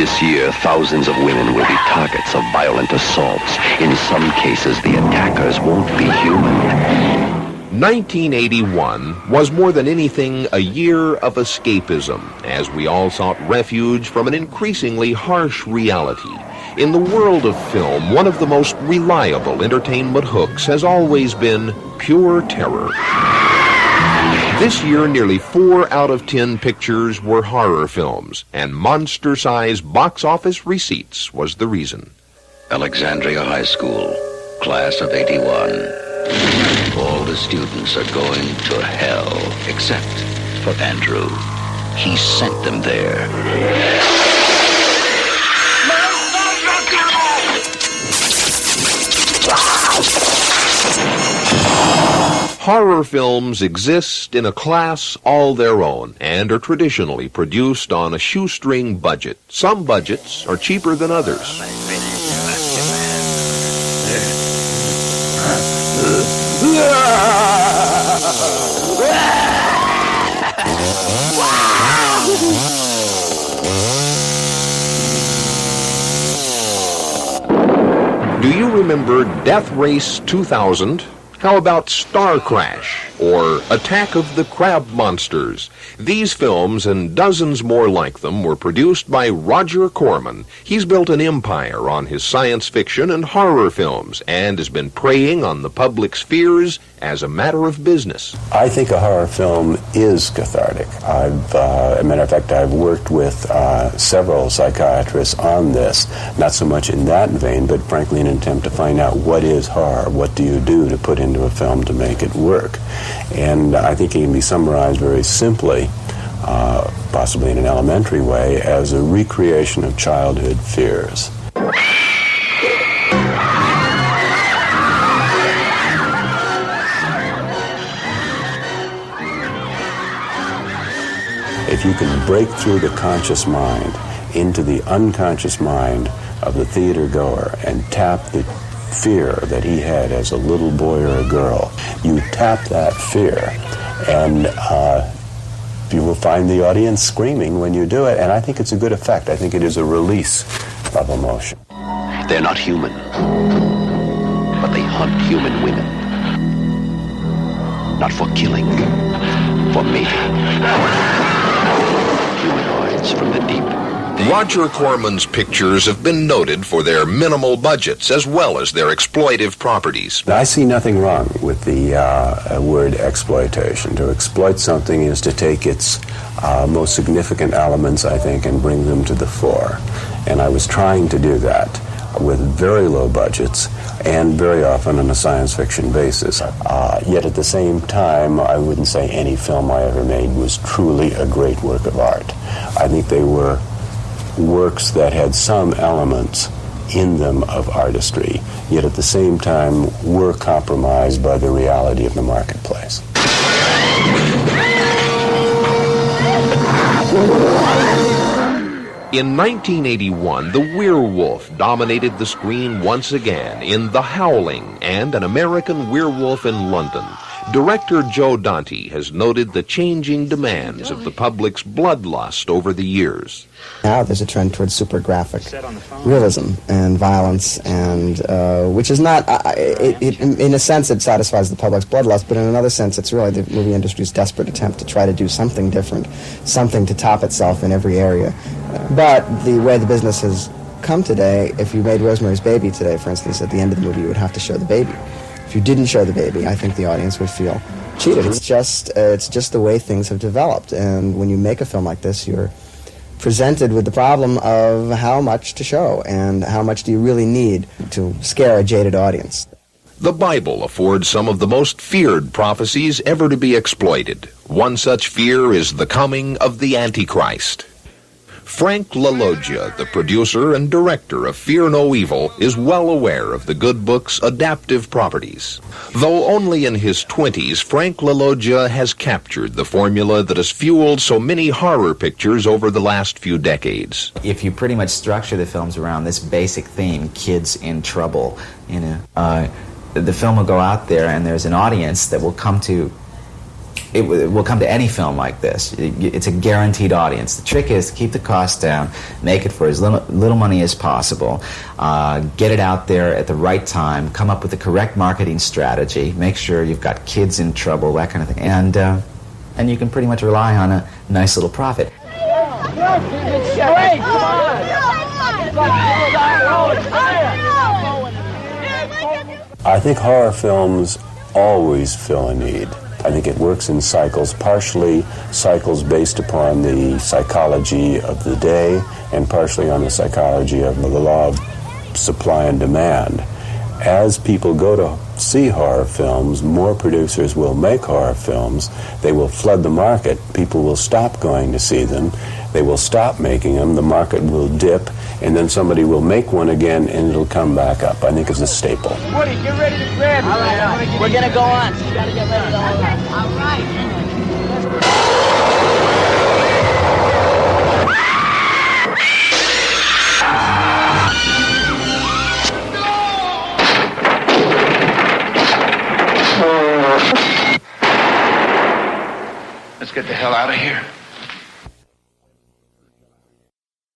This year, thousands of women will be targets of violent assaults. In some cases, the attackers won't be human. 1981 was more than anything a year of escapism, as we all sought refuge from an increasingly harsh reality. In the world of film, one of the most reliable entertainment hooks has always been pure terror. This year, nearly 4 out of 10 pictures were horror films, and monster-sized box office receipts was the reason. Alexandria High School, class of 81. All the students are going to hell, except for Andrew. He sent them there. Horror films exist in a class all their own and are traditionally produced on a shoestring budget. Some budgets are cheaper than others. Do you remember Death Race 2000? How about Star Crash or Attack of the Crab Monsters? These films and dozens more like them were produced by Roger Corman. He's built an empire on his science fiction and horror films and has been preying on the public's fears as a matter of business. I think a horror film is cathartic. As a matter of fact, I've worked with several psychiatrists on this, not so much in that vein, but frankly in an attempt to find out what is horror, what do you do to put into a film to make it work. And I think it can be summarized very simply, possibly in an elementary way, as a recreation of childhood fears. If you can break through the conscious mind into the unconscious mind of the theater goer and tap the fear that he had as a little boy or a girl, you tap that fear, and you will find the audience screaming when you do it, and I think it's a good effect. I think it is a release of emotion. They're not human, but they hunt human women. Not for killing, for mating. Humanoids from the deep. Roger Corman's pictures have been noted for their minimal budgets as well as their exploitive properties. I see nothing wrong with the word exploitation. To exploit something is to take its most significant elements, I think, and bring them to the fore. And I was trying to do that with very low budgets and very often on a science fiction basis. Yet at the same time, I wouldn't say any film I ever made was truly a great work of art. I think they were works that had some elements in them of artistry, yet at the same time were compromised by the reality of the marketplace. In 1981, the werewolf dominated the screen once again in The Howling and An American Werewolf in London. Director Joe Dante has noted the changing demands of the public's bloodlust over the years. Now there's a trend towards super graphic realism and violence, and which is not, in a sense it satisfies the public's bloodlust, but in another sense it's really the movie industry's desperate attempt to try to do something different, something to top itself in every area. But the way the business has come today, if you made Rosemary's Baby today, for instance, at the end of the movie you would have to show the baby. If you didn't show the baby, I think the audience would feel cheated. It's just the way things have developed, and when you make a film like this, you're presented with the problem of how much to show and how much do you really need to scare a jaded audience. The Bible affords some of the most feared prophecies ever to be exploited. One such fear is the coming of the Antichrist. Frank LaLoggia, the producer and director of Fear No Evil, is well aware of the good book's adaptive properties. Though only in his 20s, Frank LaLoggia has captured the formula that has fueled so many horror pictures over the last few decades. If you pretty much structure the films around this basic theme, kids in trouble, the film will go out there and there's an audience that will come to it will come to any film like this. It's a guaranteed audience. The trick is to keep the cost down, make it for as little money as possible, get it out there at the right time, come up with the correct marketing strategy, make sure you've got kids in trouble, that kind of thing, and you can pretty much rely on a nice little profit. I think horror films always fill a need. I think it works in cycles, partially cycles based upon the psychology of the day and partially on the psychology of the law of supply and demand. As people go to see horror films, more producers will make horror films. They will flood the market. People will stop going to see them. They will stop making them. The market will dip, and then somebody will make one again, and it'll come back up. I think it's a staple. Woody, get ready to grab it. All right, we're going to go on. You got to get ready to go on. All right. Let's get the hell out of here.